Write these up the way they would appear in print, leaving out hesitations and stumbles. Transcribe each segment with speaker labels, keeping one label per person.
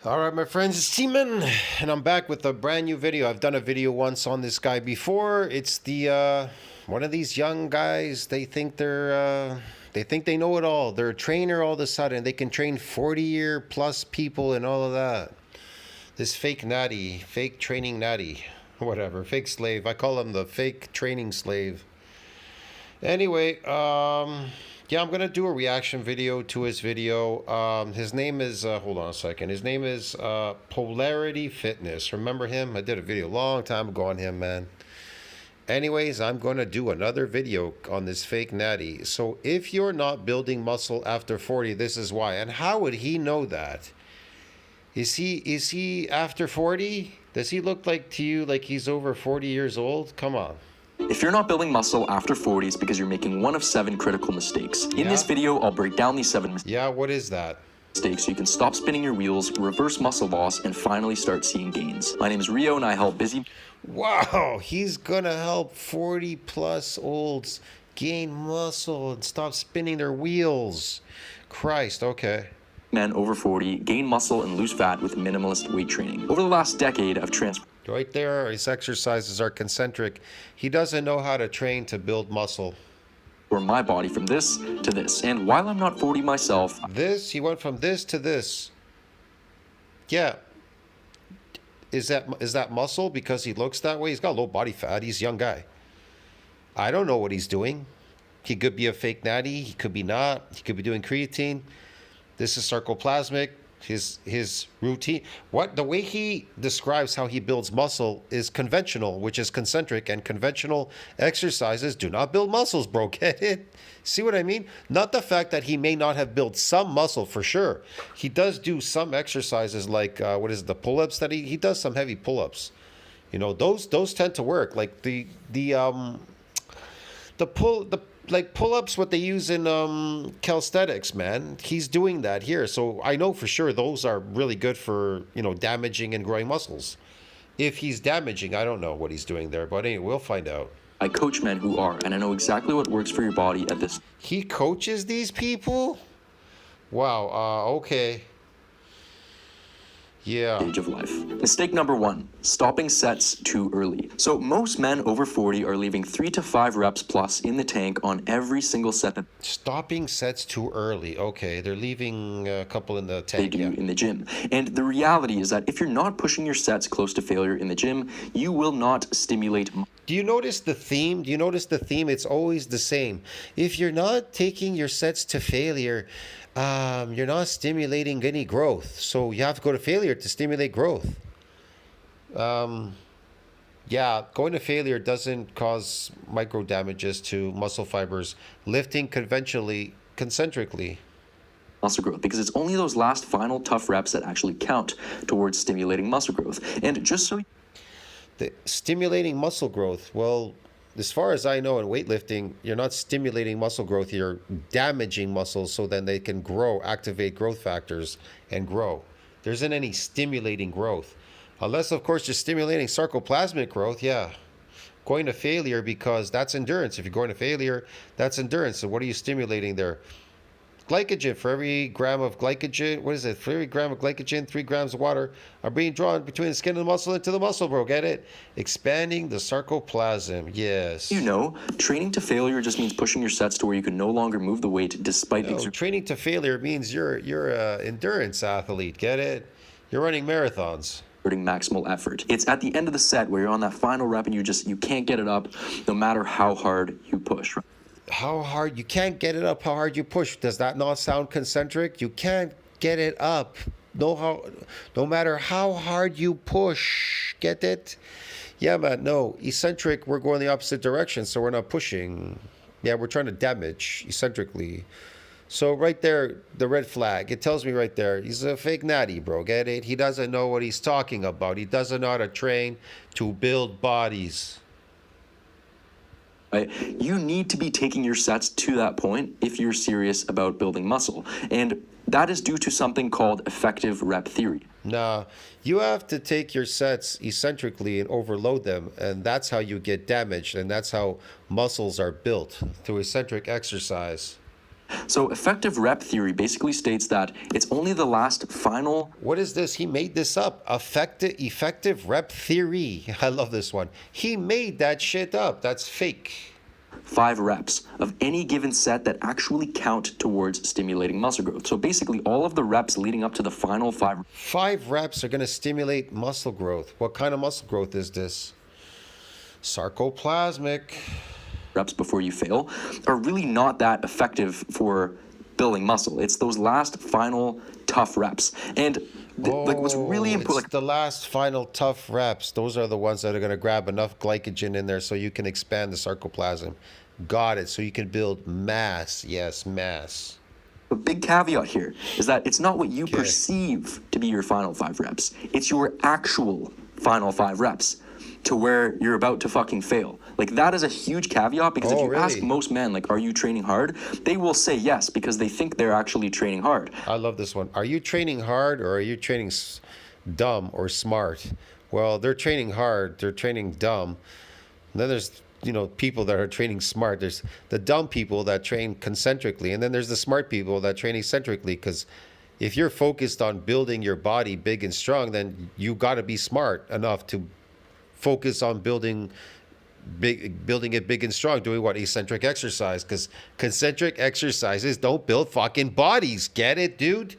Speaker 1: All right, my friends, it's Seaman, and I'm back with a brand new video. I've done a video once on this guy before. It's the one of these young guys. They think they know it all. They're a trainer all of a sudden. They can train 40-year plus people and all of that. This fake natty, fake training natty, whatever, fake slave. I call him the fake training slave. Anyway, yeah, I'm gonna do a reaction video to his video. His name is hold on a second. His name is Polarity Fitness. Remember him? I did a video a long time ago on him, man. Anyways, I'm gonna do another video on this fake natty. So if you're not building muscle after 40, this is why. And how would he know that? Is he after 40? Does he look like to you like he's over 40 years old? Come on.
Speaker 2: If you're not building muscle after 40, it's because you're making one of 7 critical mistakes. In this video, I'll break down these 7
Speaker 1: Yeah, what is that?
Speaker 2: mistakes so you can stop spinning your wheels, reverse muscle loss, and finally start seeing gains. My name is Rio, and I help busy
Speaker 1: Wow, he's gonna help 40 plus olds gain muscle and stop spinning their wheels. Christ, okay.
Speaker 2: men over 40 gain muscle and lose fat with minimalist weight training. Over the last decade, I've transformed
Speaker 1: Right there, his exercises are concentric. He doesn't know how to train to build muscle.
Speaker 2: my body from this to this. And while I'm not 40 myself,
Speaker 1: He went from this to this. Yeah. Is that muscle because he looks that way? He's got low body fat. He's a young guy. I don't know what he's doing. He could be a fake natty. He could be not. He could be doing creatine. This is sarcoplasmic. His routine. The way he describes how he builds muscle is conventional, which is concentric, and conventional exercises do not build muscles, bro. Get it? See what I mean? Not the fact that he may not have built some muscle for sure. He does do some exercises like the pull-ups that he does some heavy pull-ups. You know, those tend to work. Like the pull-ups what they use in calisthenics, man. He's doing that here, so I know for sure those are really good for damaging and growing muscles. If he's damaging, I don't know what he's doing there, but anyway, we'll find out.
Speaker 2: I coach men who are, and I know exactly what works for your body at this
Speaker 1: He coaches these people. Wow. Okay. Yeah.
Speaker 2: stage of life. Mistake number 1, stopping sets too early. So most men over 40 are leaving 3 to 5 reps plus in the tank on every single set that
Speaker 1: Stopping sets too early. Okay, they're leaving a couple in the
Speaker 2: they
Speaker 1: tank.
Speaker 2: do
Speaker 1: Yeah.
Speaker 2: in the gym. And the reality is that if you're not pushing your sets close to failure in the gym, you will not stimulate
Speaker 1: Do you notice the theme? Do you notice the theme? It's always the same. If you're not taking your sets to failure, you're not stimulating any growth. So you have to go to failure to stimulate growth. Yeah, going to failure doesn't cause micro damages to muscle fibers. Lifting conventionally, concentrically.
Speaker 2: muscle growth, because it's only those last final tough reps that actually count towards stimulating muscle growth. And just so
Speaker 1: The stimulating muscle growth. Well, as far as I know in weightlifting, you're not stimulating muscle growth, you're damaging muscles so then they can grow, activate growth factors and grow. There isn't any stimulating growth. Unless, of course, you're stimulating sarcoplasmic growth, yeah. Going to failure because that's endurance. If you're going to failure, that's endurance. So what are you stimulating there? Glycogen. For every gram of glycogen, what is it? For every gram of glycogen, 3 grams of water are being drawn between the skin and the muscle into the muscle, bro. Get it? Expanding the sarcoplasm. Yes.
Speaker 2: training to failure just means pushing your sets to where you can no longer move the weight despite
Speaker 1: No, training to failure means you're a endurance athlete. Get it? You're running marathons.
Speaker 2: exerting maximal effort. It's at the end of the set where you're on that final rep and you can't get it up no matter how hard you push.
Speaker 1: How hard you can't get it up, how hard you push. Does that not sound concentric? You can't get it up. No matter how hard you push. Get it? Yeah, man. No. Eccentric, we're going the opposite direction, so we're not pushing. Yeah, we're trying to damage eccentrically. So right there, the red flag, it tells me right there, he's a fake natty, bro. Get it? He doesn't know what he's talking about. He doesn't know how to train to build bodies.
Speaker 2: Right? You need to be taking your sets to that point if you're serious about building muscle. And that is due to something called effective rep theory.
Speaker 1: Nah, you have to take your sets eccentrically and overload them, and that's how you get damaged, and that's how muscles are built through eccentric exercise.
Speaker 2: So effective rep theory basically states that it's only the last final
Speaker 1: What is this? He made this up. Effective rep theory. I love this one. He made that shit up. That's fake.
Speaker 2: 5 reps of any given set that actually count towards stimulating muscle growth. So basically all of the reps leading up to the final 5
Speaker 1: 5 reps are going to stimulate muscle growth. What kind of muscle growth is this? Sarcoplasmic.
Speaker 2: reps before you fail are really not that effective for building muscle. It's those last final tough reps. And like what's really important,
Speaker 1: It's the last final tough reps. Those are the ones that are going to grab enough glycogen in there so you can expand the sarcoplasm. Got it. So you can build mass. Yes, mass.
Speaker 2: a big caveat here is that it's not what you perceive to be your final 5 reps. It's your actual final 5 reps to where you're about to fucking fail. Like that is a huge caveat because if you ask most men, like, are you training hard? They will say yes because they think they're actually training hard.
Speaker 1: I love this one. Are you training hard or are you training dumb or smart? Well, they're training hard. They're training dumb. And then there's, people that are training smart. There's the dumb people that train concentrically. And then there's the smart people that train eccentrically. Because if you're focused on building your body big and strong, then you got to be smart enough to focus on building it big and strong, doing what? Eccentric exercise, because concentric exercises don't build fucking bodies. Get it, dude?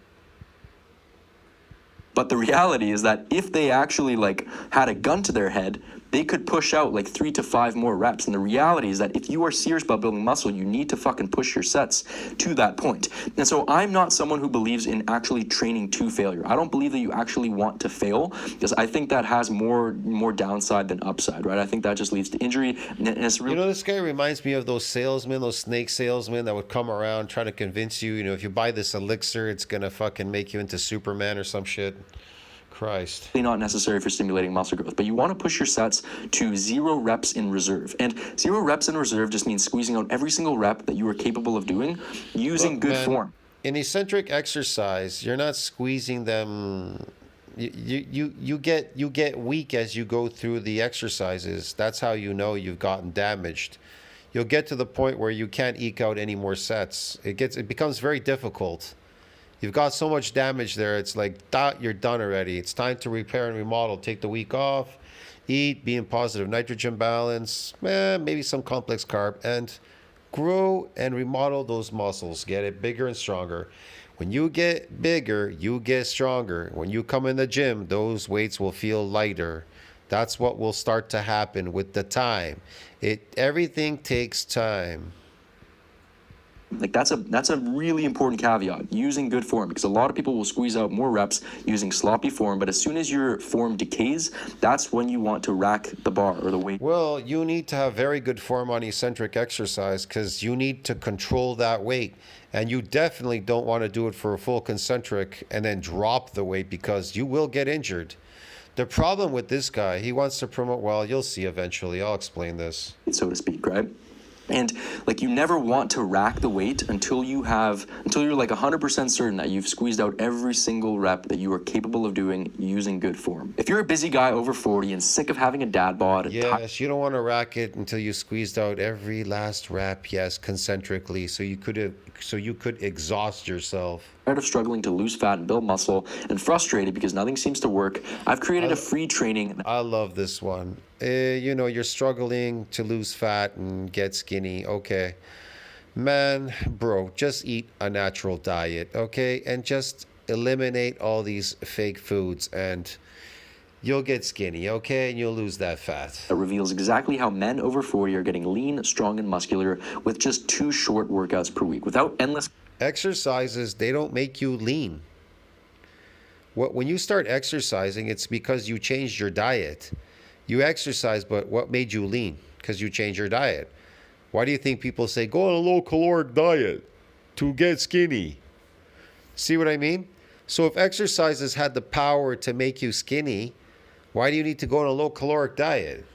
Speaker 2: But the reality is that if they actually like had a gun to their head, they could push out like 3 to 5 more reps. And the reality is that if you are serious about building muscle, you need to fucking push your sets to that point. And so I'm not someone who believes in actually training to failure. I don't believe that you actually want to fail because I think that has more downside than upside, right? I think that just leads to injury. And it's really,
Speaker 1: this guy reminds me of those salesmen, those snake salesmen that would come around trying to convince you, if you buy this elixir, it's going to fucking make you into Superman or some shit. Christ.
Speaker 2: Not necessary for stimulating muscle growth, but you want to push your sets to 0 reps in reserve. And 0 reps in reserve just means squeezing out every single rep that you are capable of doing using good form.
Speaker 1: In eccentric exercise, you're not squeezing them. You get weak as you go through the exercises. That's how you know you've gotten damaged. You'll get to the point where you can't eke out any more sets. It becomes very difficult. You've got so much damage there, it's like, you're done already. It's time to repair and remodel. Take the week off, eat, be in positive nitrogen balance, maybe some complex carb, and grow and remodel those muscles. Get it bigger and stronger. When you get bigger, you get stronger. When you come in the gym, those weights will feel lighter. That's what will start to happen with the time. Everything takes time.
Speaker 2: Like that's a really important caveat, using good form, because a lot of people will squeeze out more reps using sloppy form, but as soon as your form decays, that's when you want to rack the bar or the weight.
Speaker 1: Well, you need to have very good form on eccentric exercise because you need to control that weight. And you definitely don't want to do it for a full concentric and then drop the weight because you will get injured. The problem with this guy, he wants to promote, well, you'll see eventually. I'll explain this.
Speaker 2: So to speak, right? And like you never want to rack the weight until you're like 100% certain that you've squeezed out every single rep that you are capable of doing using good form. If you're a busy guy over 40 and sick of having a dad bod,
Speaker 1: yes, you don't want to rack it until you squeezed out every last rep, yes, concentrically, so you could exhaust yourself.
Speaker 2: Tired of struggling to lose fat and build muscle and frustrated because nothing seems to work, I've created a free training.
Speaker 1: I love this one. You're struggling to lose fat and get skinny. Okay. Man, bro, just eat a natural diet, okay? And just eliminate all these fake foods and you'll get skinny, okay? And you'll lose that fat.
Speaker 2: It reveals exactly how men over 40 are getting lean, strong, and muscular with just 2 short workouts per week without endless
Speaker 1: exercises. They don't make you lean. When you start exercising, it's because you changed your diet. You exercise, but what made you lean? Because you changed your diet. Why do you think people say, go on a low-caloric diet to get skinny? See what I mean? So if exercises had the power to make you skinny, why do you need to go on a low-caloric diet?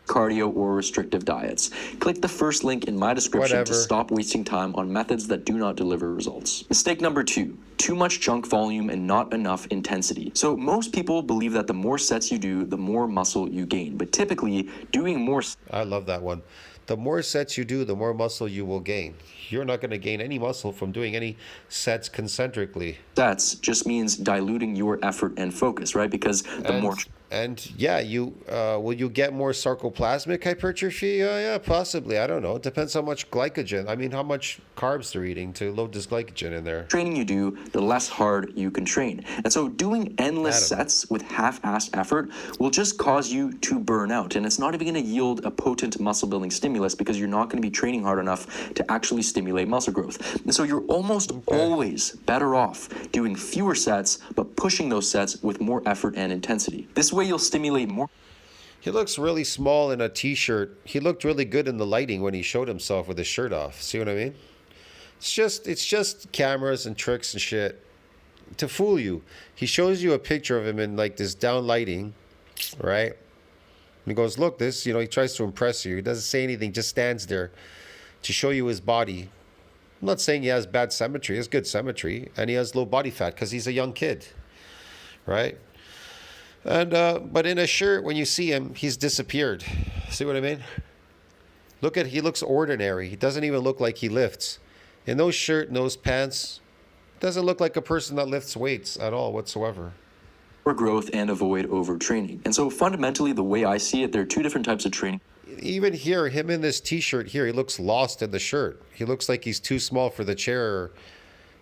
Speaker 2: Cardio or restrictive diets. Click the first link in my description to stop wasting time on methods that do not deliver results. Mistake number 2, too much chunk volume and not enough intensity. So most people believe that the more sets you do, the more muscle you gain. But typically, doing more...
Speaker 1: I love that one. The more sets you do, the more muscle you will gain. You're not going to gain any muscle from doing any sets concentrically.
Speaker 2: Sets just means diluting your effort and focus, right? Because the more
Speaker 1: And yeah, you will you get more sarcoplasmic hypertrophy? Yeah, possibly. I don't know. It depends how much glycogen. I mean, how much carbs they're eating to load this glycogen in there.
Speaker 2: training you do, the less hard you can train. And so doing endless
Speaker 1: Adam.
Speaker 2: sets with half-assed effort will just cause you to burn out. And it's not even going to yield a potent muscle building stimulus because you're not going to be training hard enough to actually stimulate muscle growth. And so you're almost always better off doing fewer sets, but pushing those sets with more effort and intensity. This way you'll stimulate more.
Speaker 1: He looks really small in a t-shirt. He looked really good in the lighting when he showed himself with his shirt off. See what I mean? It's just cameras and tricks and shit to fool you. He shows you a picture of him in like this down lighting, right? And he goes, look, this, he tries to impress you. He doesn't say anything, just stands there to show you his body. I'm not saying he has bad symmetry. He has good symmetry, and he has low body fat because he's a young kid, right? And but in a shirt, when you see him, he's disappeared. See what I mean? He looks ordinary. He doesn't even look like he lifts. In those shirt and those pants, doesn't look like a person that lifts weights at all whatsoever.
Speaker 2: Growth and avoid overtraining. And so fundamentally, the way I see it, there are two different types of training.
Speaker 1: Even here, him in this t-shirt here, he looks lost in the shirt. He looks like he's too small for the chair.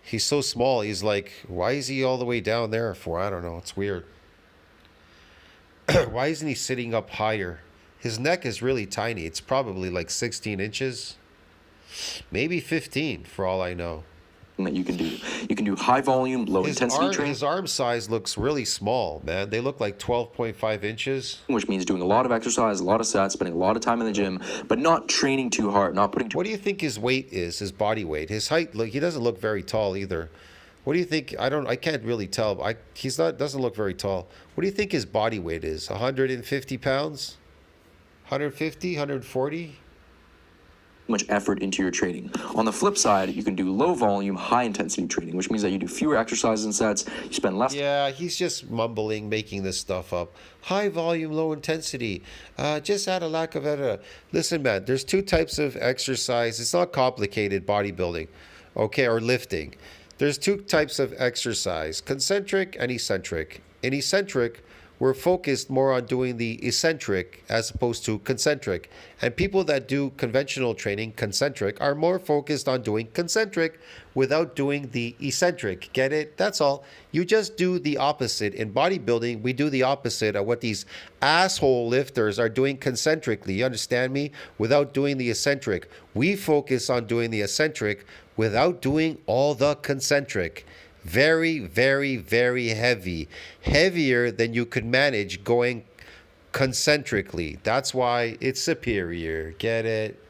Speaker 1: He's so small. He's like, why is he all the way down there for? I don't know. It's weird. Why isn't he sitting up higher? His neck is really tiny. It's probably like 16 inches. Maybe 15 for all I know.
Speaker 2: That you can do. You can do high volume, low intensity training.
Speaker 1: His arm size looks really small, man. They look like 12.5 inches.
Speaker 2: Which means doing a lot of exercise, a lot of sets, spending a lot of time in the gym, but not training too hard, not putting too...
Speaker 1: What do you think his weight is, his body weight? His height, look, he doesn't look very tall either. What do you think? I can't really tell. Doesn't look very tall. What do you think his body weight is? 150 pounds? 150, 140?
Speaker 2: Much effort into your training. On the flip side, you can do low volume, high intensity training, which means that you do fewer exercises and sets, you spend less.
Speaker 1: Yeah, he's just mumbling, making this stuff up. High volume, low intensity. Just out of lack of edit. Listen, man, there's two types of exercise. It's not complicated bodybuilding, okay, or lifting. There's two types of exercise, concentric and eccentric. In eccentric, we're focused more on doing the eccentric as opposed to concentric. And people that do conventional training, concentric, are more focused on doing concentric without doing the eccentric. Get it? That's all. You just do the opposite. In bodybuilding, we do the opposite of what these asshole lifters are doing concentrically. You understand me? Without doing the eccentric. We focus on doing the eccentric without doing all the concentric. Very, very, very heavy. Heavier than you could manage going concentrically. That's why it's superior. Get it?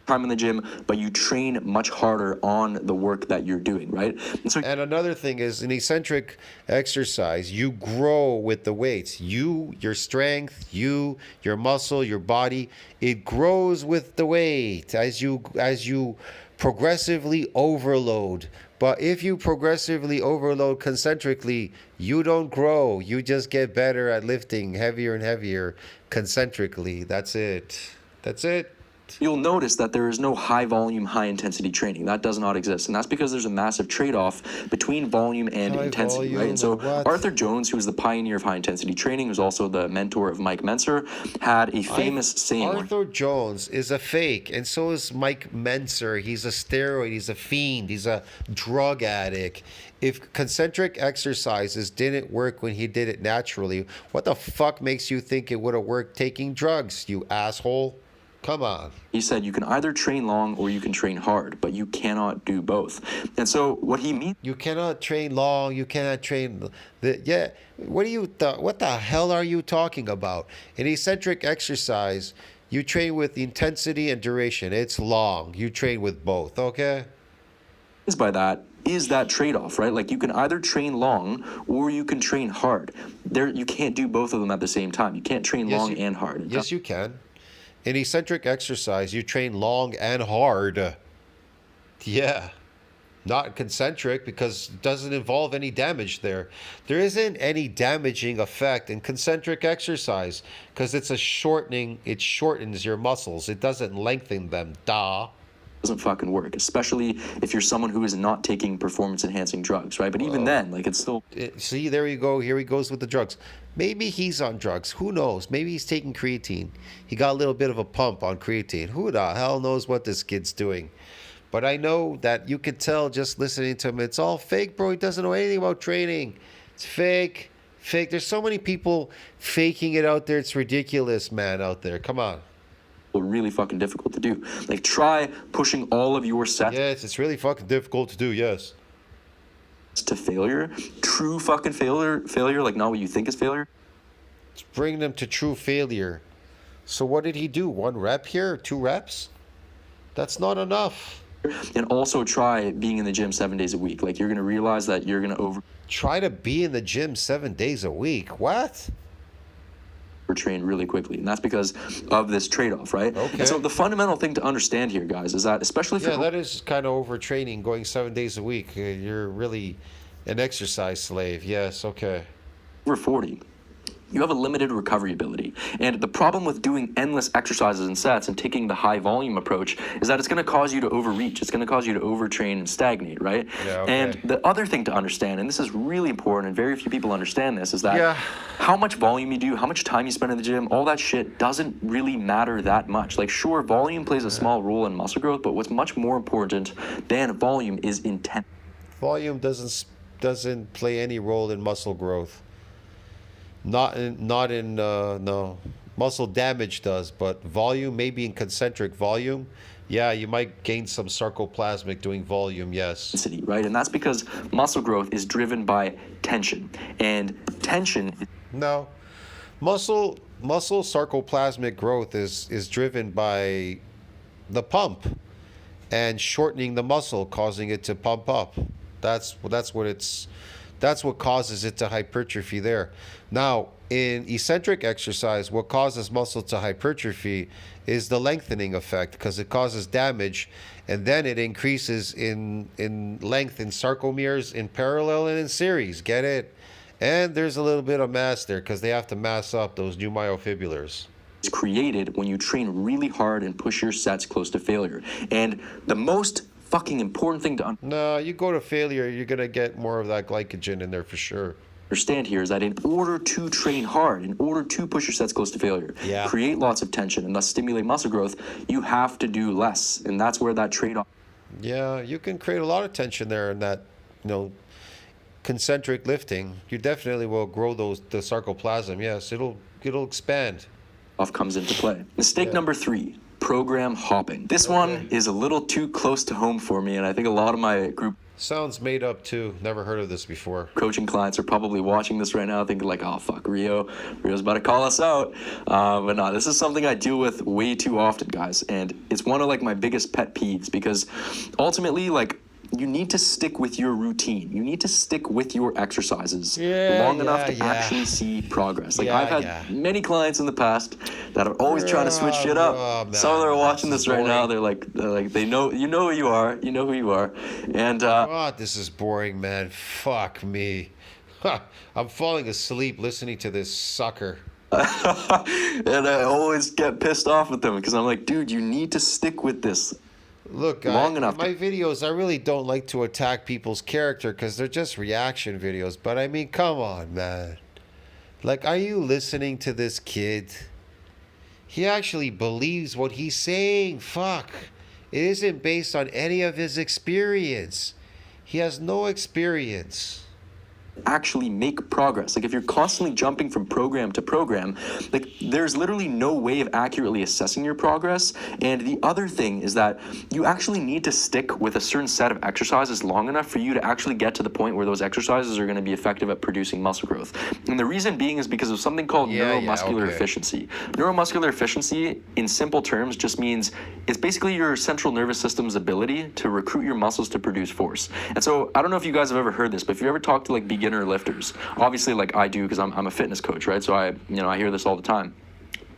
Speaker 2: Time in the gym, but you train much harder on the work that you're doing, right?
Speaker 1: And another thing is, in eccentric exercise, you grow with the weights. Your strength, your muscle, your body, it grows with the weight as you progressively overload. But if you progressively overload concentrically, you don't grow. You just get better at lifting heavier and heavier concentrically. That's it. That's it.
Speaker 2: You'll notice that there is no high volume, high intensity training. That does not exist. And that's because there's a massive trade-off between volume and intensity, right? And so Arthur Jones, who was the pioneer of high intensity training, who's also the mentor of Mike Mentzer, had a famous saying.
Speaker 1: Arthur Jones is a fake, and so is Mike Mentzer. He's a steroid, he's a fiend, he's a drug addict. If concentric exercises didn't work when he did it naturally, what the fuck makes you think it would have worked taking drugs, you asshole? Come on.
Speaker 2: He said you can either train long or you can train hard, but you cannot do both. And so what he means...
Speaker 1: You cannot train long, you cannot train... What the hell are you talking about? In eccentric exercise, you train with intensity and duration. It's long. You train with both, okay?
Speaker 2: By that is that trade-off, right? Like you can either train long or you can train hard. You can't do both of them at the same time. You can't train long and hard.
Speaker 1: Yes, you can. In eccentric exercise, you train long and hard. Yeah. Not concentric, because it doesn't involve any damage there. There isn't any damaging effect in concentric exercise because it's a shortening. It shortens your muscles. It doesn't lengthen them. Duh.
Speaker 2: Doesn't fucking work, especially if you're someone who is not taking performance enhancing drugs, right? But even then, like, it's still
Speaker 1: See, there you go. Here he goes with the drugs. Maybe he's on drugs. Who knows? Maybe he's taking creatine. He got a little bit of a pump on creatine. Who the hell knows what this kid's doing? But I know that you could tell just listening to him, it's all fake, bro. He doesn't know anything about training. It's fake. Fake. There's so many people faking it out there. It's ridiculous, man, out there. Come on.
Speaker 2: really fucking difficult to do. Like, try pushing all of your sets
Speaker 1: Yes, it's really fucking difficult to do, yes.
Speaker 2: to failure. True fucking failure, like not what you think is failure.
Speaker 1: It's bringing them to true failure. So what did he do? 1 rep here? 2 reps? That's not enough.
Speaker 2: And also try being in the gym 7 days a week. Like, you're going to realize that you're going to
Speaker 1: Try to be in the gym 7 days a week. What?
Speaker 2: overtrain really quickly. And that's because of this trade-off, right?
Speaker 1: Okay.
Speaker 2: And so the fundamental thing to understand here, guys, is that especially for
Speaker 1: Yeah, that is kind of overtraining, going 7 days a week. You're really an exercise slave. Yes, okay.
Speaker 2: over 40, you have a limited recovery ability. And the problem with doing endless exercises and sets and taking the high volume approach is that it's going to cause you to overreach. It's going to cause you to overtrain and stagnate, right?
Speaker 1: Yeah, okay.
Speaker 2: And the other thing to understand, and this is really important and very few people understand this, is that
Speaker 1: Yeah.
Speaker 2: how much volume you do, how much time you spend in the gym, all that shit doesn't really matter that much. Like, sure, volume plays a small role in muscle growth, but what's much more important than volume is intent.
Speaker 1: Volume doesn't play any role in muscle growth. No. Muscle damage does, but volume, maybe in concentric volume, yeah, you might gain some sarcoplasmic doing volume, yes.
Speaker 2: Intensity, right? And that's because muscle growth is driven by tension. And tension
Speaker 1: No. Muscle sarcoplasmic growth is driven by the pump and shortening the muscle, causing it to pump up. That's what causes it to hypertrophy there. Now, in eccentric exercise, what causes muscle to hypertrophy is the lengthening effect, because it causes damage, and then it increases in length in sarcomeres in parallel and in series. Get it? And there's a little bit of mass there because they have to mass up those new myofibrillars.
Speaker 2: is created when you train really hard and push your sets close to failure. And the most fucking important thing to
Speaker 1: No, you go to failure, you're going to get more of that glycogen in there for sure.
Speaker 2: understand here is that in order to train hard, in order to push your sets close to failure,
Speaker 1: Yeah.
Speaker 2: create lots of tension, and thus stimulate muscle growth, you have to do less. And that's where that trade-off
Speaker 1: Yeah, you can create a lot of tension there in that, concentric lifting. You definitely will grow the sarcoplasm. Yes, it'll expand.
Speaker 2: comes into play. Mistake
Speaker 1: Yeah.
Speaker 2: number 3, program hopping. This one is a little too close to home for me, and I think a lot of my group
Speaker 1: Sounds made up too. Never heard of this before.
Speaker 2: coaching clients are probably watching this right now thinking like, oh fuck, Rio's about to call us out. But no, this is something I deal with way too often, guys, and it's one of like my biggest pet peeves, because ultimately, like, you need to stick with your routine. You need to stick with your exercises long enough to actually see progress. Like, I've had many clients in the past that are always trying to switch shit up. Some of them are watching this right now. They're like they know who you are. You know who you are. And
Speaker 1: God, this is boring, man. Fuck me. I'm falling asleep listening to this sucker.
Speaker 2: and I always get pissed off with them because I'm like, dude, you need to stick with this.
Speaker 1: Look,
Speaker 2: Long enough
Speaker 1: my videos, I really don't like to attack people's character because they're just reaction videos. But I mean, come on, man. Like, are you listening to this kid? He actually believes what he's saying. Fuck. It isn't based on any of his experience. He has no experience.
Speaker 2: Actually make progress. Like, if you're constantly jumping from program to program, like, there's literally no way of accurately assessing your progress. And the other thing is that you actually need to stick with a certain set of exercises long enough for you to actually get to the point where those exercises are going to be effective at producing muscle growth. And the reason being is because of something called neuromuscular efficiency. Neuromuscular efficiency, in simple terms, just means it's basically your central nervous system's ability to recruit your muscles to produce force. And so I don't know if you guys have ever heard this, but if you ever talk to like beginner lifters, obviously, like I do, because I'm a fitness coach, right? So I hear this all the time.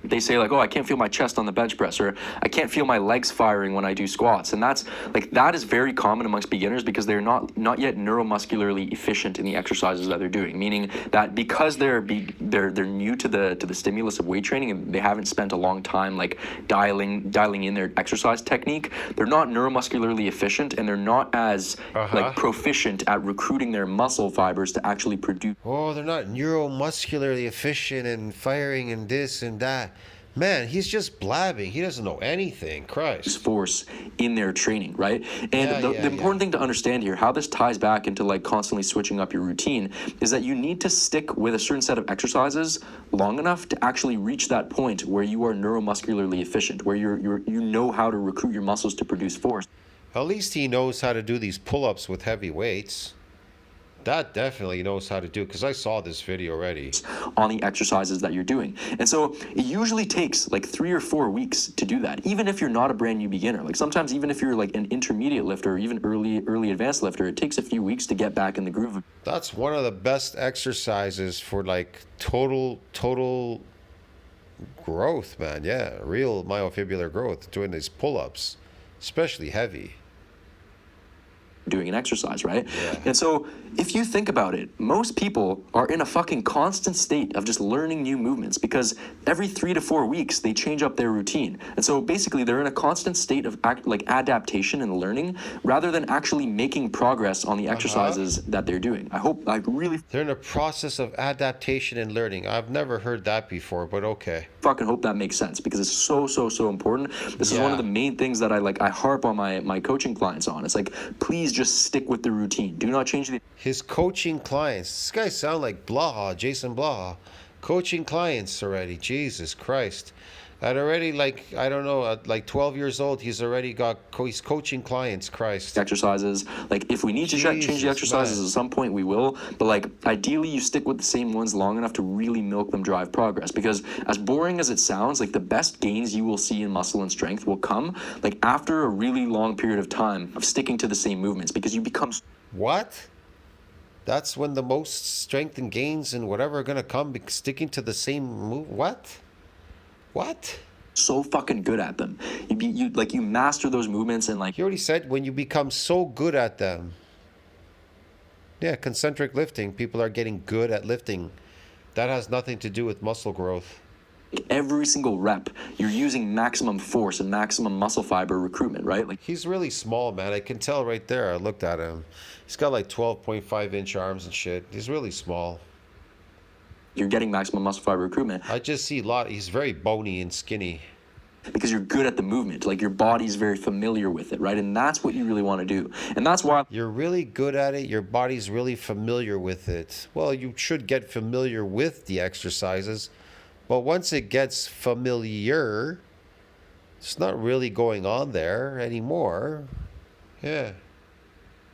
Speaker 2: they say like, oh, I can't feel my chest on the bench press, or I can't feel my legs firing when I do squats. And that's like, that is very common amongst beginners because they're not yet neuromuscularly efficient in the exercises that they're doing, meaning that because they're new to the stimulus of weight training, and they haven't spent a long time like dialing in their exercise technique, they're not neuromuscularly efficient, and they're not as like proficient at recruiting their muscle fibers to actually produce.
Speaker 1: Oh, they're not neuromuscularly efficient and firing and this and that. Man, he's just blabbing. He doesn't know anything. Christ.
Speaker 2: Force in their training, right? And
Speaker 1: Yeah,
Speaker 2: the important thing to understand here, how this ties back into like constantly switching up your routine, is that you need to stick with a certain set of exercises long enough to actually reach that point where you are neuromuscularly efficient, where you know how to recruit your muscles to produce force.
Speaker 1: At least he knows how to do these pull-ups with heavy weights. That definitely knows how to do, because I saw this video already.
Speaker 2: On the exercises that you're doing. And so it usually takes like 3 or 4 weeks to do that, even if you're not a brand new beginner. Like sometimes even if you're like an intermediate lifter or even early advanced lifter, it takes a few weeks to get back in the groove.
Speaker 1: That's one of the best exercises for like total growth, man. Yeah, real myofibrillar growth, doing these pull-ups, especially heavy.
Speaker 2: Doing an exercise, right?
Speaker 1: Yeah.
Speaker 2: And so if you think about it, most people are in a fucking constant state of just learning new movements because every 3 to 4 weeks they change up their routine. And so basically they're in a constant state of like adaptation and learning rather than actually making progress on the exercises that they're doing.
Speaker 1: They're in a process of adaptation and learning. I've never heard that before, but okay.
Speaker 2: Fucking hope that makes sense because it's so important. This is one of the main things that I harp on my coaching clients on. It's like, please just stick with the routine. Do not change the...
Speaker 1: His coaching clients. This guy sound like Blaha, Jason Blaha. Coaching clients already. Jesus Christ. At already, like, I don't know, at like 12 years old, he's already got, he's coaching clients, Christ.
Speaker 2: Exercises. Like, if we need to change the exercises at some point, we will. But, like, ideally, you stick with the same ones long enough to really milk them, drive progress. Because as boring as it sounds, like, the best gains you will see in muscle and strength will come, like, after a really long period of time of sticking to the same movements. Because you become...
Speaker 1: What? That's when the most strength and gains and whatever are going to come, sticking to the same move? What?
Speaker 2: So fucking good at them. You master those movements and like...
Speaker 1: He already said when you become so good at them. Yeah, concentric lifting. People are getting good at lifting. That has nothing to do with muscle growth.
Speaker 2: Every single rep, you're using maximum force and maximum muscle fiber recruitment, right? Like,
Speaker 1: he's really small, man. I can tell right there. I looked at him. He's got like 12.5-inch arms and shit. He's really small.
Speaker 2: You're getting maximum muscle fiber recruitment.
Speaker 1: I just see he's very bony and skinny.
Speaker 2: Because you're good at the movement. Like, your body's very familiar with it, right? And that's what you really want to do. And that's why...
Speaker 1: You're really good at it. Your body's really familiar with it. Well, you should get familiar with the exercises. But once it gets familiar, it's not really going on there anymore. Yeah.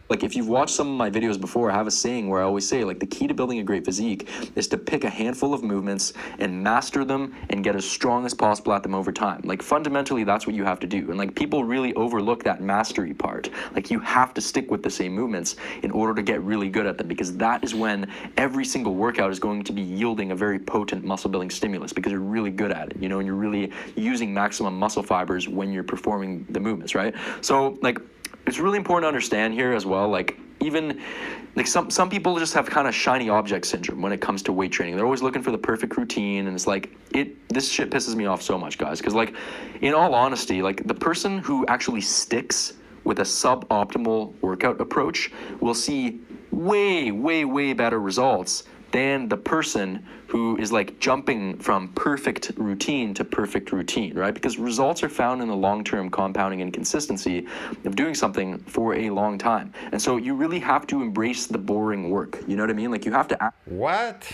Speaker 2: Like, if you've watched some of my videos before, I have a saying where I always say, like, the key to building a great physique is to pick a handful of movements and master them and get as strong as possible at them over time. Like, fundamentally, that's what you have to do. And, like, people really overlook that mastery part. Like, you have to stick with the same movements in order to get really good at them, because that is when every single workout is going to be yielding a very potent muscle building stimulus, because you're really good at it, you know, and you're really using maximum muscle fibers when you're performing the movements, right? So, like, it's really important to understand here as well, like, even like some people just have kind of shiny object syndrome when it comes to weight training. They're always looking for the perfect routine, and it's like, this shit pisses me off so much, guys, because, like, in all honesty, like, the person who actually sticks with a suboptimal workout approach will see way better results than the person who is like jumping from perfect routine to perfect routine, right? Because results are found in the long-term compounding and consistency of doing something for a long time. And so you really have to embrace the boring work. You know what I mean? Like, you have to...
Speaker 1: What?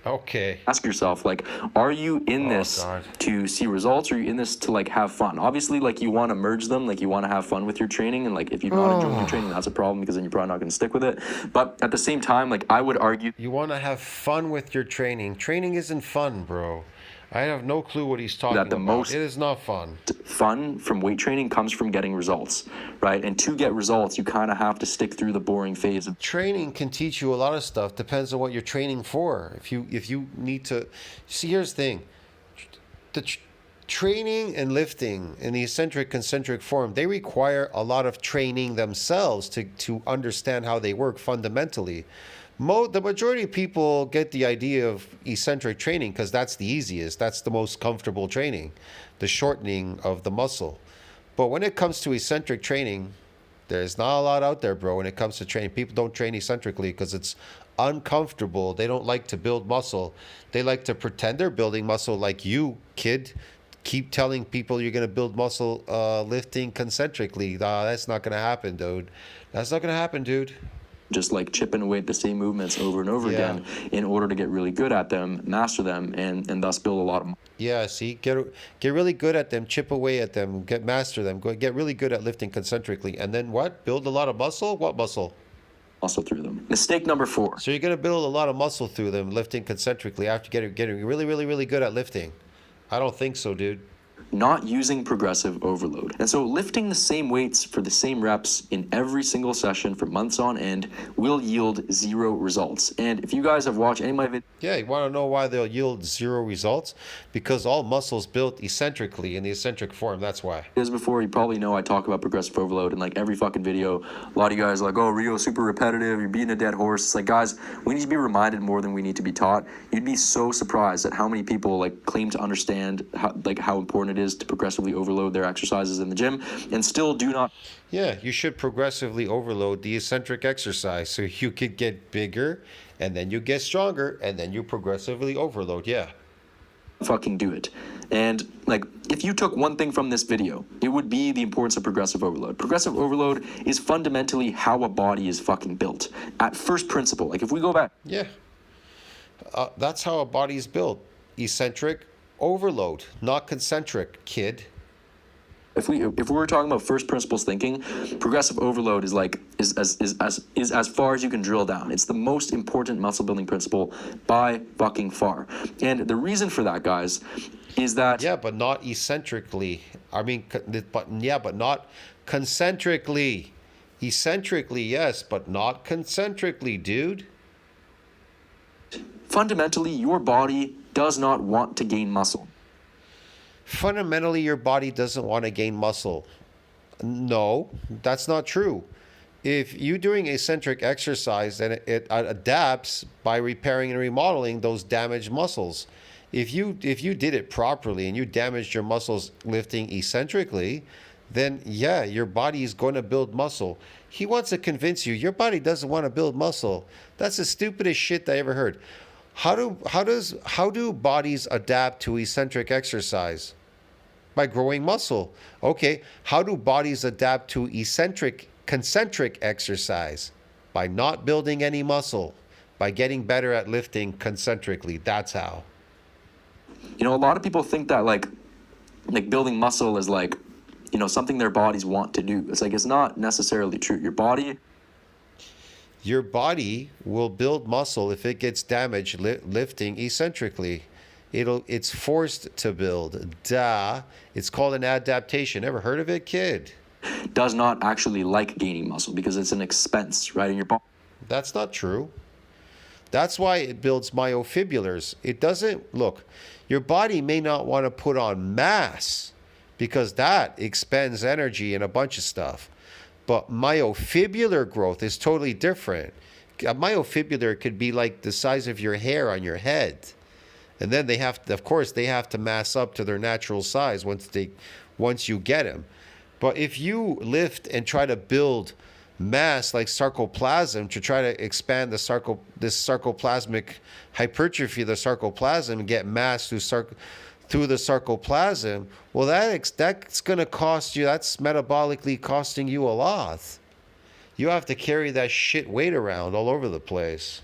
Speaker 1: Okay.
Speaker 2: Ask yourself, like, are you in this to see results, or are you in this to, like, have fun? Obviously, like, you want to merge them, like, you want to have fun with your training, and, like, if you're not enjoying your training, that's a problem, because then you're probably not going to stick with it. But at the same time, like, I would argue...
Speaker 1: You want to have fun with your training. Training isn't fun, bro. I have no clue what he's talking about. It is not fun.
Speaker 2: Fun from weight training comes from getting results, right? And to get results, you kind of have to stick through the boring phase.
Speaker 1: Training can teach you a lot of stuff. Depends on what you're training for. If you need to... See, here's the thing. the training and lifting in the eccentric concentric form, they require a lot of training themselves to understand how they work fundamentally. The majority of people get the idea of eccentric training because that's the easiest, that's the most comfortable training, the shortening of the muscle. But when it comes to eccentric training, there's not a lot out there, bro. When it comes to training, people don't train eccentrically because it's uncomfortable. They don't like to build muscle. They like to pretend they're building muscle, like you, kid. Keep telling people you're going to build muscle lifting concentrically. That's not going to happen, dude. That's not going to happen, dude.
Speaker 2: Just like chipping away at the same movements over and over
Speaker 1: Yeah.
Speaker 2: again in order to get really good at them, master them, and thus build a lot of
Speaker 1: Yeah, see, get really good at them, chip away at them, master them, get really good at lifting concentrically, and then what? Build a lot of muscle? What muscle?
Speaker 2: muscle through them. Mistake number 4.
Speaker 1: So you're gonna build a lot of muscle through them, lifting concentrically after getting really, really, really good at lifting. I don't think so, dude.
Speaker 2: Not using progressive overload. And so lifting the same weights for the same reps in every single session for months on end will yield 0 results. And if you guys have watched any of my videos,
Speaker 1: Yeah, you want to know why they'll yield 0 results? Because all muscles built eccentrically in the eccentric form. That's why.
Speaker 2: before, you probably know I talk about progressive overload in like every fucking video. A lot of you guys are like, oh, Rio's super repetitive, you're beating a dead horse. It's like, guys, we need to be reminded more than we need to be taught. You'd be so surprised at how many people like claim to understand how important it is to progressively overload their exercises in the gym and still do not.
Speaker 1: Yeah, you should progressively overload the eccentric exercise so you could get bigger, and then you get stronger, and then you progressively overload. Yeah.
Speaker 2: Fucking do it. And like, if you took one thing from this video, it would be the importance of progressive overload. Progressive overload is fundamentally how a body is fucking built at first principle. Like, if we go back,
Speaker 1: Yeah. That's how a body is built. Eccentric overload, not concentric, kid.
Speaker 2: if we were talking about first principles thinking, progressive overload is as far as you can drill down. It's the most important muscle building principle by fucking far. And the reason for that, guys, is that
Speaker 1: Yeah, but not eccentrically. I mean, but not concentrically. Eccentrically, yes, but not concentrically, dude.
Speaker 2: fundamentally your body does not want to gain muscle.
Speaker 1: Fundamentally, your body doesn't want to gain muscle. No, that's not true. If you're doing eccentric exercise, then it adapts by repairing and remodeling those damaged muscles. If you did it properly and you damaged your muscles lifting eccentrically, then yeah, your body is going to build muscle. He wants to convince you your body doesn't want to build muscle. That's the stupidest shit I ever heard. How do bodies adapt to eccentric exercise? By growing muscle. Okay, how do bodies adapt to concentric exercise? By not building any muscle, by getting better at lifting concentrically. That's how.
Speaker 2: You know, a lot of people think that like building muscle is like, you know, something their bodies want to do. It's like, it's not necessarily true.
Speaker 1: Your body will build muscle if it gets damaged lifting eccentrically. It's forced to build. Duh. It's called an adaptation. Ever heard of it, kid?
Speaker 2: does not actually like gaining muscle because it's an expense, right? In your body.
Speaker 1: That's not true. That's why it builds myofibrillars. It doesn't, look, your body may not want to put on mass because that expends energy and a bunch of stuff. But myofibrillar growth is totally different. A myofibrillar could be like the size of your hair on your head. And then they have to, of course, they have to mass up to their natural size once you get them. But if you lift and try to build mass like sarcoplasm to try to expand this sarcoplasmic hypertrophy of the sarcoplasm and get mass through the sarcoplasm, well, that's going to cost you, that's metabolically costing you a lot. You have to carry that shit weight around all over the place.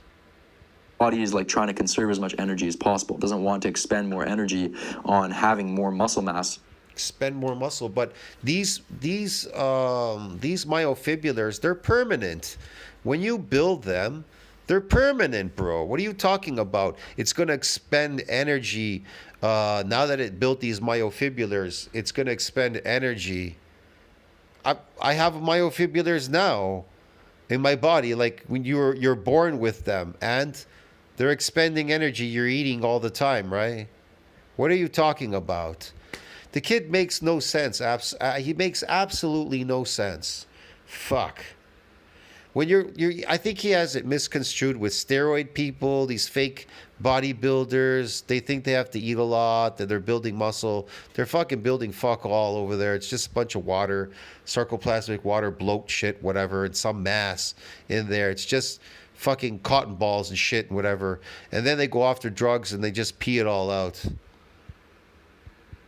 Speaker 2: Body is like trying to conserve as much energy as possible. It doesn't want to expend more energy on having more muscle mass.
Speaker 1: Spend more muscle, but these myofibrillars, they're permanent. When you build them, they're permanent, bro. What are you talking about? It's going to expend energy. Now that it built these myofibrillars, it's going to expend energy. I have myofibrillars now in my body, like when you're born with them, and they're expending energy. You're eating all the time, right? What are you talking about? The kid makes no sense. He makes absolutely no sense. Fuck. When I think he has it misconstrued with steroid people, these fake bodybuilders. They think they have to eat a lot, that they're building muscle. They're fucking building fuck all over there. It's just a bunch of water, sarcoplasmic water, bloat shit, whatever, and some mass in there. It's just fucking cotton balls and shit and whatever. And then they go off their drugs and they just pee it all out.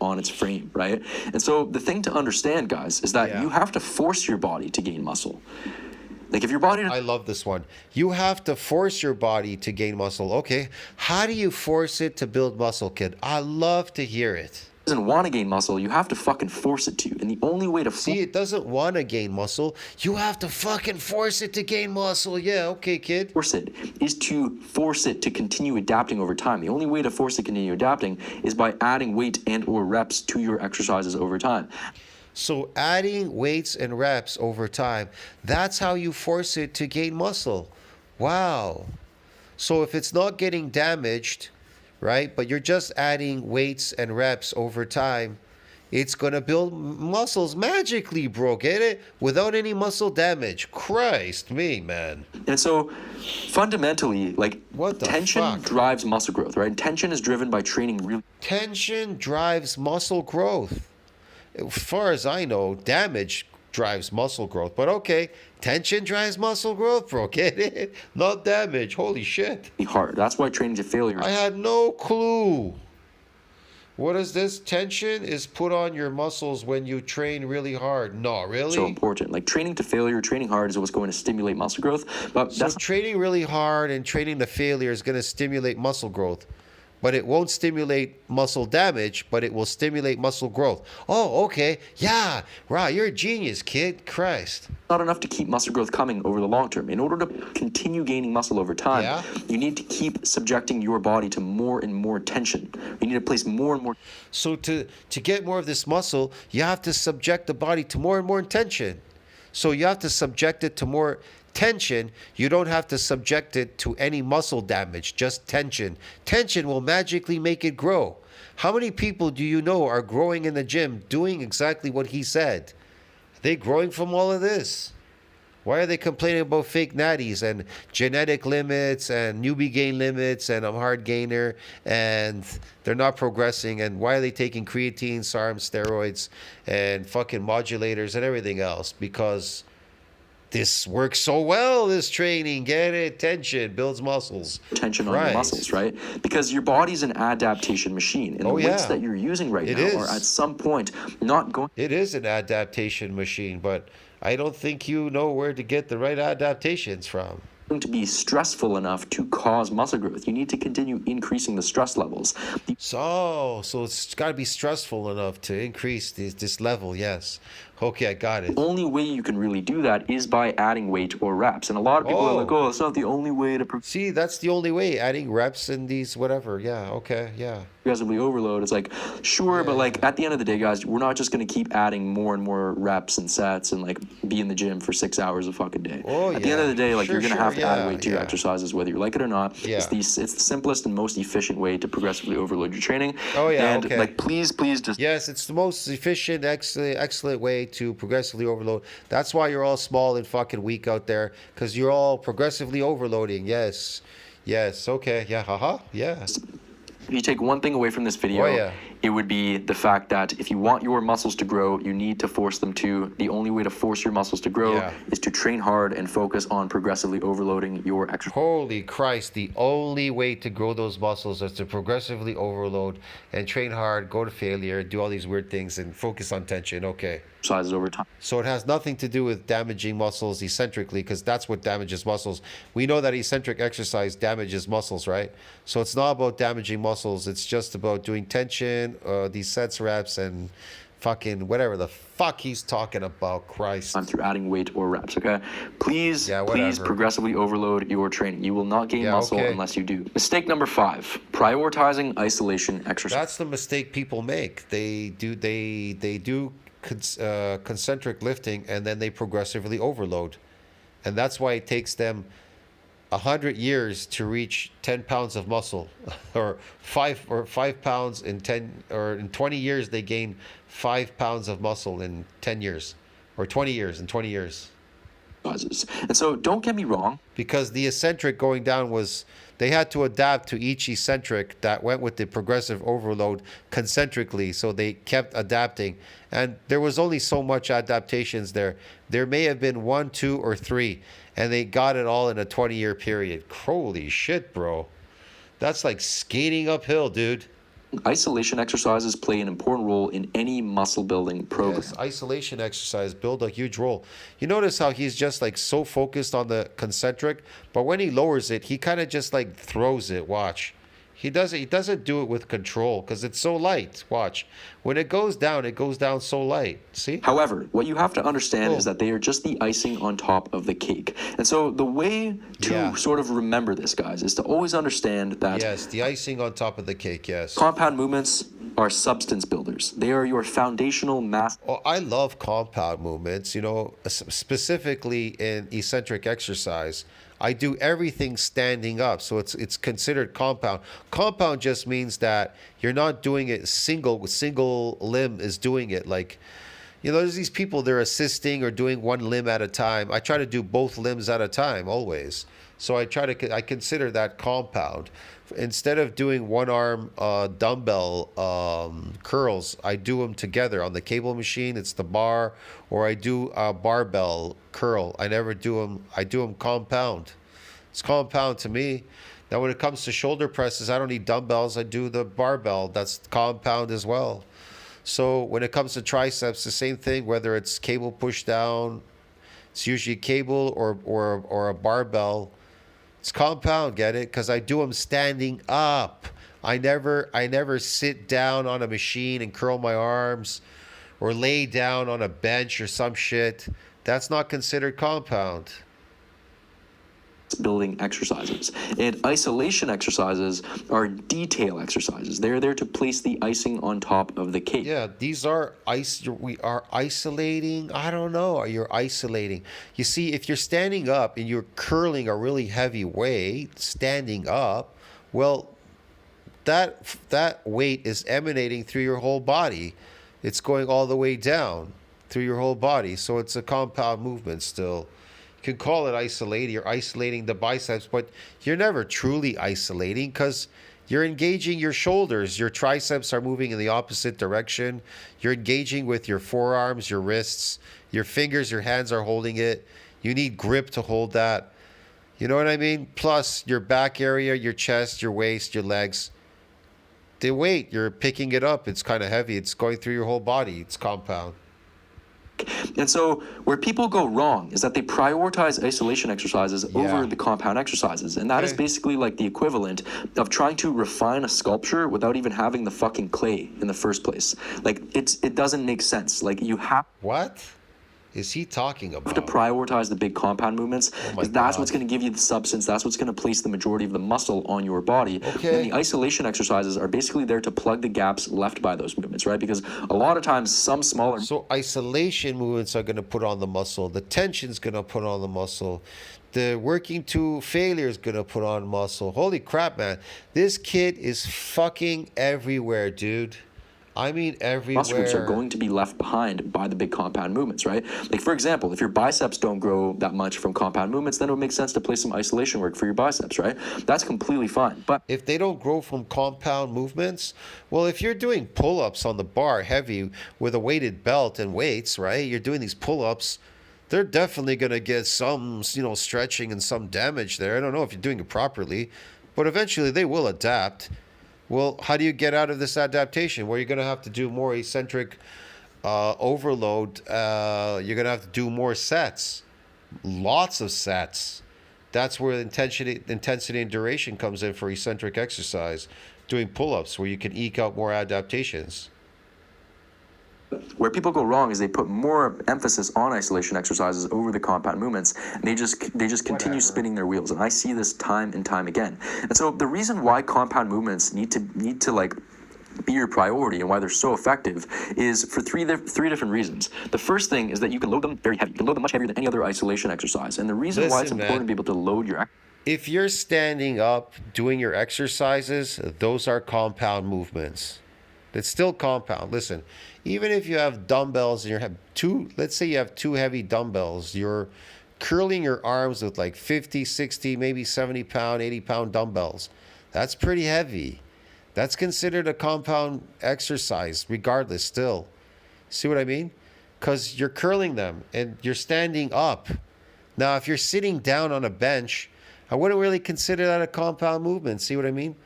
Speaker 2: On its frame, right? And so the thing to understand, guys, is that
Speaker 1: Yeah.
Speaker 2: you have to force your body to gain muscle. Like if your body
Speaker 1: I love this one. You have to force your body to gain muscle. Okay. How do you force it to build muscle, kid? I love to hear it.
Speaker 2: doesn't want to gain muscle, you have to fucking force it to. And the only way to
Speaker 1: See, it doesn't want to gain muscle. You have to fucking force it to gain muscle. Yeah, okay, kid.
Speaker 2: force it is to force it to continue adapting over time. The only way to force it to continue adapting is by adding weight and or reps to your exercises over time.
Speaker 1: So adding weights and reps over time, that's how you force it to gain muscle. Wow. So if it's not getting damaged, right, but you're just adding weights and reps over time, it's going to build muscles magically, bro. Get it? Without any muscle damage. Christ me, man.
Speaker 2: And so fundamentally, like,
Speaker 1: What the
Speaker 2: tension
Speaker 1: fuck?
Speaker 2: drives muscle growth, right? And tension is driven by training really
Speaker 1: Tension drives muscle growth. As far as I know, damage drives muscle growth. But okay, tension drives muscle growth, bro. Get it? Not damage. Holy shit.
Speaker 2: hard. That's why training to failure
Speaker 1: I had no clue. What is this? Tension is put on your muscles when you train really hard. No, really?
Speaker 2: is so important. Like training to failure, training hard is what's going to stimulate muscle growth. But
Speaker 1: So
Speaker 2: that's
Speaker 1: training really hard and training to failure is going to stimulate muscle growth. But it won't stimulate muscle damage, but it will stimulate muscle growth. Oh, okay. Yeah. Wow, you're a genius, kid. Christ.
Speaker 2: not enough to keep muscle growth coming over the long term. In order to continue gaining muscle over time,
Speaker 1: Yeah.
Speaker 2: you need to keep subjecting your body to more and more tension. You need to place more and more
Speaker 1: So to get more of this muscle, you have to subject the body to more and more tension. So you have to subject it to more tension. You don't have to subject it to any muscle damage, just tension. Tension will magically make it grow. How many people do you know are growing in the gym doing exactly what he said? Are they growing from all of this? Why are they complaining about fake natties and genetic limits and newbie gain limits and I'm hard gainer and they're not progressing? And why are they taking creatine, SARM, steroids, and fucking modulators and everything else? Because this works so well, this training. Get it? Tension builds muscles.
Speaker 2: tension on your
Speaker 1: Right.
Speaker 2: muscles, right? Because your body's an adaptation machine. And the
Speaker 1: Oh,
Speaker 2: weights
Speaker 1: yeah.
Speaker 2: that you're using right
Speaker 1: It
Speaker 2: now
Speaker 1: is.
Speaker 2: are at some point not going
Speaker 1: It is an adaptation machine, but I don't think you know where to get the right adaptations from.
Speaker 2: to be stressful enough to cause muscle growth. You need to continue increasing the stress levels. The
Speaker 1: So it's got to be stressful enough to increase this level. Yes. Okay, I got it.
Speaker 2: only way you can really do that is by adding weight or reps. And a lot of people are like,
Speaker 1: Oh.
Speaker 2: oh, that's not the only way to
Speaker 1: See, that's the only way. Adding reps and these whatever. Yeah. Okay. Yeah.
Speaker 2: progressively overload. It's like, sure, but like at the end of the day, guys, we're not just going to keep adding more and more reps and sets and like be in the gym for 6 hours a fucking day.
Speaker 1: Oh,
Speaker 2: At the end of the day, like
Speaker 1: Sure,
Speaker 2: you're going to
Speaker 1: sure,
Speaker 2: have to add
Speaker 1: yeah,
Speaker 2: weight to your
Speaker 1: yeah.
Speaker 2: exercises, whether you like it or not.
Speaker 1: Yeah.
Speaker 2: It's the simplest and most efficient way to progressively overload your training.
Speaker 1: Oh, yeah,
Speaker 2: And
Speaker 1: okay.
Speaker 2: like, please just
Speaker 1: Yes, it's the most efficient, excellent way to progressively overload. That's why you're all small and fucking weak out there, because you're all progressively overloading. Yes. Yes. Okay. Yeah. Haha. Yeah.
Speaker 2: if you take one thing away from this video,
Speaker 1: Oh, yeah.
Speaker 2: it would be the fact that if you want your muscles to grow, you need to force them to. The only way to force your muscles to grow
Speaker 1: Yeah.
Speaker 2: is to train hard and focus on progressively overloading your exercise.
Speaker 1: Holy Christ, the only way to grow those muscles is to progressively overload and train hard, go to failure, do all these weird things, and focus on tension. Okay.
Speaker 2: Exercises over time.
Speaker 1: So it has nothing to do with damaging muscles eccentrically, because that's what damages muscles. We know that eccentric exercise damages muscles, right? So it's not about damaging muscles. It's just about doing tension, these sets, reps, and fucking whatever the fuck he's talking about. Christ.
Speaker 2: Through adding weight or reps, okay? Please,
Speaker 1: Yeah,
Speaker 2: please
Speaker 1: whatever.
Speaker 2: progressively overload your training. You will not gain
Speaker 1: Yeah,
Speaker 2: muscle
Speaker 1: okay.
Speaker 2: unless you do. Mistake number 5, prioritizing isolation exercise.
Speaker 1: That's the mistake people make. They do concentric lifting and then they progressively overload, and that's why it takes them 100 years to reach 10 pounds of muscle, or 5 pounds in 10, or in 20 years they gain 5 pounds of muscle in 10 years, or 20 years in 20 years.
Speaker 2: And so don't get me wrong.
Speaker 1: Because the eccentric going down was, they had to adapt to each eccentric that went with the progressive overload concentrically, so they kept adapting, and there was only so much adaptations there. There may have been one, two, or three, and they got it all in a 20-year period. Holy shit, bro. That's like skating uphill, dude.
Speaker 2: Isolation exercises play an important role in any muscle building program.
Speaker 1: Yes, isolation exercise build a huge role. You notice how he's just like so focused on the concentric, but when he lowers it, he kind of just like throws it. Watch. He doesn't do it with control because it's so light. Watch. When it goes down so light. See?
Speaker 2: However, what you have to understand
Speaker 1: Oh.
Speaker 2: is that they are just the icing on top of the cake. And so the way to
Speaker 1: Yeah.
Speaker 2: sort of remember this, guys, is to always understand that
Speaker 1: Yes, the icing on top of the cake, yes.
Speaker 2: compound movements are substance builders. They are your foundational mass.
Speaker 1: Oh, I love compound movements, specifically in eccentric exercise. I do everything standing up, so it's considered compound. Compound just means that you're not doing it single limb is doing it. Like, there's these people, they're assisting or doing one limb at a time. I try to do both limbs at a time always. So I consider that compound. Instead of doing one arm dumbbell curls, I do them together on the cable machine. It's the bar, or I do a barbell curl. I never do them. I do them compound. It's compound to me. Now, when it comes to shoulder presses, I don't need dumbbells. I do the barbell. That's compound as well. So when it comes to triceps, the same thing. Whether it's cable push down, it's usually cable or a barbell. It's compound, get it? Because I do them standing up. I never sit down on a machine and curl my arms, or lay down on a bench or some shit. That's not considered compound.
Speaker 2: Building exercises, and isolation exercises are detail exercises. They're there to place the icing on top of the cake.
Speaker 1: Yeah, we are isolating. I don't know. You're isolating. You see, if you're standing up and you're curling a really heavy weight, standing up, well, that weight is emanating through your whole body. It's going all the way down through your whole body. So it's a compound movement still. You can call it isolating. You're isolating the biceps, but you're never truly isolating because you're engaging your shoulders. Your triceps are moving in the opposite direction. You're engaging with your forearms, your wrists, your fingers, your hands are holding it. You need grip to hold that. You know what I mean? Plus your back area, your chest, your waist, your legs. The weight, you're picking it up. It's kind of heavy. It's going through your whole body. It's compound.
Speaker 2: And so where people go wrong is that they prioritize isolation exercises over
Speaker 1: Yeah.
Speaker 2: the compound exercises. And that is
Speaker 1: Okay.
Speaker 2: basically like the equivalent of trying to refine a sculpture without even having the fucking clay in the first place. Like, it doesn't make sense. Like, you have
Speaker 1: What is he talking
Speaker 2: to
Speaker 1: about?
Speaker 2: prioritize the big compound movements,
Speaker 1: my
Speaker 2: because that's
Speaker 1: God.
Speaker 2: what's going to give you the substance. That's what's going to place the majority of the muscle on your body.
Speaker 1: Okay.
Speaker 2: And the isolation exercises are basically there to plug the gaps left by those movements, right? Because a lot of times some smaller
Speaker 1: So isolation movements are going to put on the muscle. The tension's going to put on the muscle. The working to failure is going to put on muscle. Holy crap, man. This kid is fucking everywhere, dude. I mean everywhere.
Speaker 2: muscle groups are going to be left behind by the big compound movements, right? Like, for example, if your biceps don't grow that much from compound movements, then it would make sense to play some isolation work for your biceps, right? That's completely fine. But
Speaker 1: If they don't grow from compound movements, well, if you're doing pull-ups on the bar heavy with a weighted belt and weights, right? You're doing these pull-ups, they're definitely going to get some, stretching and some damage there. I don't know if you're doing it properly, but eventually they will adapt. Well, how do you get out of this adaptation? Well, you're going to have to do more eccentric overload. You're going to have to do more sets, lots of sets. That's where intensity and duration comes in for eccentric exercise, doing pull-ups where you can eke out more adaptations.
Speaker 2: where people go wrong is they put more emphasis on isolation exercises over the compound movements, and they just continue
Speaker 1: Whatever.
Speaker 2: spinning their wheels. And I see this time and time again. And so the reason why compound movements need to like be your priority and why they're so effective is for three different reasons. The first thing is that you can load them very heavy. You can load them much heavier than any other isolation exercise. And the reason why it's
Speaker 1: Listen,
Speaker 2: important
Speaker 1: man.
Speaker 2: to be able to load your
Speaker 1: If you're standing up doing your exercises, those are compound movements. It's still compound. Listen, even if you have dumbbells and you have two, let's say you have two heavy dumbbells, you're curling your arms with like 50, 60, maybe 70-pound, 80-pound dumbbells. That's pretty heavy. That's considered a compound exercise, regardless, still. See what I mean? Because you're curling them and you're standing up. Now, if you're sitting down on a bench, I wouldn't really consider that a compound movement. See what I mean?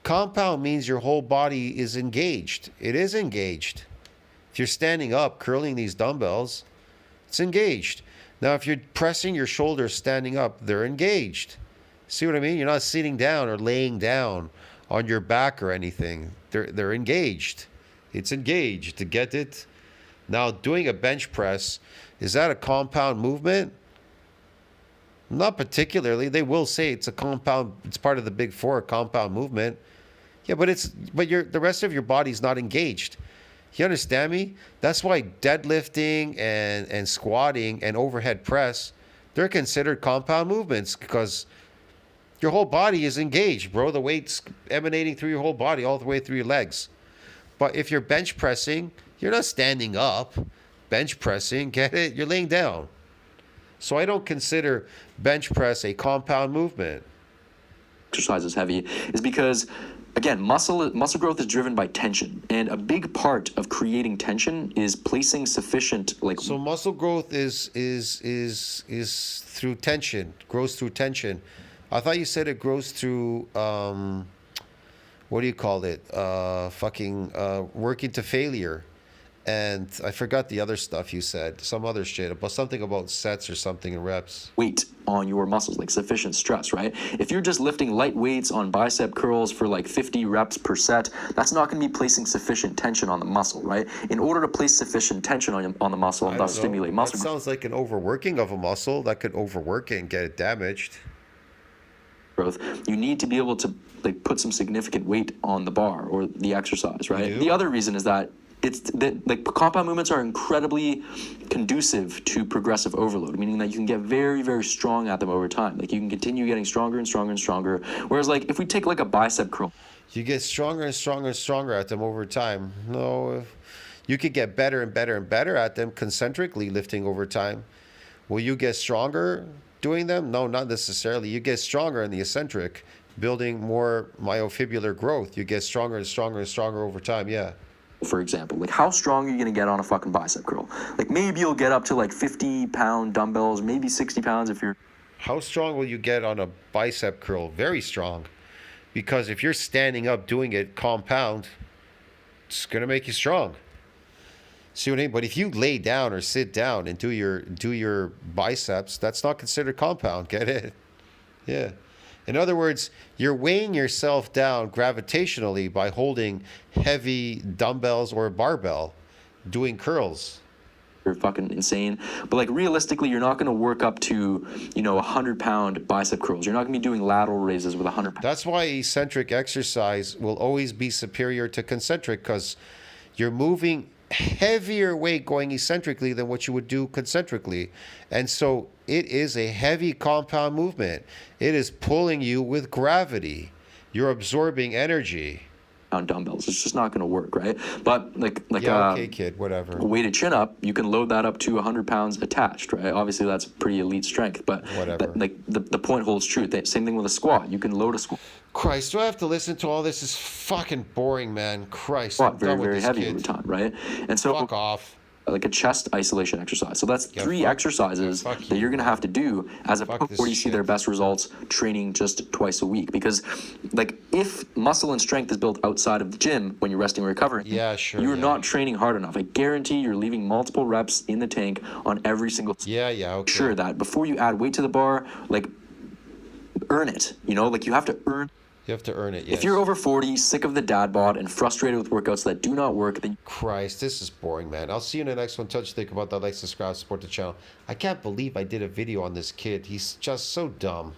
Speaker 1: Compound means your whole body is engaged. It is engaged. If you're standing up, curling these dumbbells, it's engaged. Now, if you're pressing your shoulders standing up, they're engaged. See what I mean? You're not sitting down or laying down on your back or anything. They're engaged. It's engaged. To get it? Now, doing a bench press, is that a compound movement? Not particularly. They will say it's a compound. It's part of the big four, compound movement. Yeah, but the rest of your body's not engaged. You understand me? That's why deadlifting and squatting and overhead press, they're considered compound movements because your whole body is engaged, bro. The weight's emanating through your whole body all the way through your legs. But if you're bench pressing, you're not standing up. Bench pressing, get it? You're laying down. So I don't consider bench press a compound movement.
Speaker 2: Exercise is heavy is because, again, muscle growth is driven by tension, and a big part of creating tension is placing sufficient
Speaker 1: So muscle growth is through tension, grows through tension. I thought you said it grows through what do you call it? Working to failure. And I forgot the other stuff you said. Some other shit, but something about sets or something in reps.
Speaker 2: weight on your muscles, like sufficient stress, right? If you're just lifting light weights on bicep curls for like 50 reps per set, that's not going to be placing sufficient tension on the muscle, right? In order to place sufficient tension on the muscle and thus stimulate muscle
Speaker 1: growth. That sounds like an overworking of a muscle. That could overwork it and get it damaged.
Speaker 2: Growth, you need to be able to like put some significant weight on the bar or the exercise, right? The other reason is that it's that like compound movements are incredibly conducive to progressive overload, meaning that you can get very, very strong at them over time. Like you can continue getting stronger and stronger and stronger. Whereas like if we take like a bicep curl,
Speaker 1: you get stronger and stronger and stronger at them over time. No, you could get better and better and better at them concentrically lifting over time. Will you get stronger doing them? No, not necessarily. You get stronger in the eccentric, building more myofibrillar growth. You get stronger and stronger and stronger over time. Yeah.
Speaker 2: for example, like how strong are you going to get on a fucking bicep curl? Like maybe you'll get up to like 50-pound dumbbells, maybe 60 pounds if you're...
Speaker 1: How strong will you get on a bicep curl? Very strong. Because if you're standing up doing it compound, it's going to make you strong. See what I mean? But if you lay down or sit down and do your biceps, that's not considered compound. Get it? Yeah. In other words, you're weighing yourself down gravitationally by holding heavy dumbbells or a barbell, doing curls.
Speaker 2: You're fucking insane. But like realistically, you're not going to work up to, 100-pound bicep curls. You're not going to be doing lateral raises with 100 pounds.
Speaker 1: That's why eccentric exercise will always be superior to concentric, because you're moving heavier weight going eccentrically than what you would do concentrically. And so it is a heavy compound movement. It is pulling you with gravity. You're absorbing energy.
Speaker 2: On dumbbells, it's just not going to work, right? But
Speaker 1: okay, kid, whatever.
Speaker 2: A weighted chin up, you can load that up to 100 pounds attached, right? Obviously, that's pretty elite strength, but
Speaker 1: whatever.
Speaker 2: The point holds true. Same thing with a squat. You can load a squat.
Speaker 1: Christ, do I have to listen to all this? It's fucking boring, man. Christ,
Speaker 2: Squat very, very heavy over time, right? And so
Speaker 1: fuck off.
Speaker 2: Like a chest isolation exercise. So that's three exercises that you're going to have to do as opposed to where you see their best results training just twice a week. Because like if muscle and strength is built outside of the gym when you're resting or recovering, you're not training hard enough. I guarantee you're leaving multiple reps in the tank on every single
Speaker 1: okay.
Speaker 2: Sure that before you add weight to the bar, like earn it. Like you have to earn.
Speaker 1: You have to earn it, yes.
Speaker 2: If you're over 40, sick of the dad bod, and frustrated with workouts that do not work, then...
Speaker 1: Christ, this is boring, man. I'll see you in the next one. Touch, think about that. Like, subscribe, support the channel. I can't believe I did a video on this kid. He's just so dumb.